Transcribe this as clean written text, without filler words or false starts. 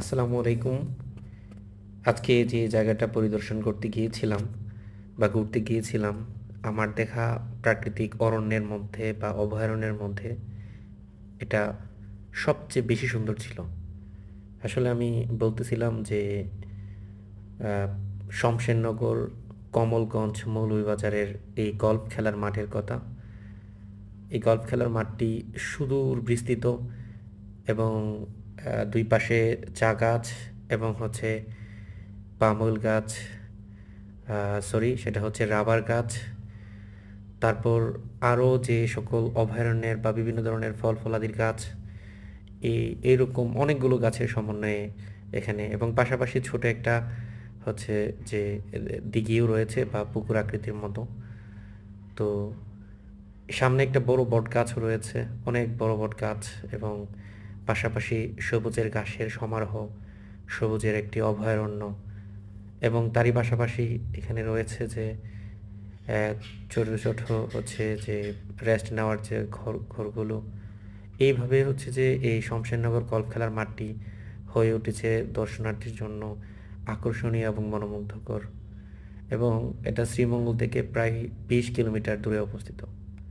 আসসালামু আলাইকুম। আজকে যে জায়গাটা পরিদর্শন করতে গিয়েছিলাম বা ঘুরতে গিয়েছিলাম, আমার দেখা প্রাকৃতিক অরণ্যের মধ্যে বা অভয়ারণ্যের মধ্যে এটা সবচেয়ে বেশি সুন্দর ছিল। আসলে আমি বলতেছিলাম যে আহ, শমশেরনগর, কমলগঞ্জ, মৌলভীবাজারের এই গল্ফ খেলার মাঠের কথা। এই গল্ফ খেলার মাঠটি সুদূর বিস্তৃত এবং দুই পাশে চা গাছ এবং হচ্ছে পামুল গাছ, সরি সেটা হচ্ছে রাবার গাছ। তারপর আরও যে সকল অভয়ারণ্যের বা বিভিন্ন ধরনের ফল ফলাদির গাছ, এইরকম অনেকগুলো গাছের সমন্বয়ে এখানে, এবং পাশাপাশি ছোট একটা হচ্ছে যে দিঘিও রয়েছে বা পুকুর আকৃতির মতো। তো সামনে একটা বড় বট গাছও রয়েছে, অনেক বড় বট গাছ, এবং পাশাপাশি সবুজের ঘাসের সমারোহ, সবুজের একটি অভয়ারণ্য, এবং তারই পাশাপাশি এখানে রয়েছে যে ছোট ছোট হচ্ছে যে রেস্ট নেওয়ার যে ঘরগুলো। এইভাবে হচ্ছে যে এই শমশেরনগর গল্ফ খেলার মাঠটি হয়ে উঠেছে দর্শনার্থীর জন্য আকর্ষণীয় এবং মনোমুগ্ধকর, এবং এটা শ্রীমঙ্গল থেকে প্রায় 20 কিলোমিটার দূরে অবস্থিত।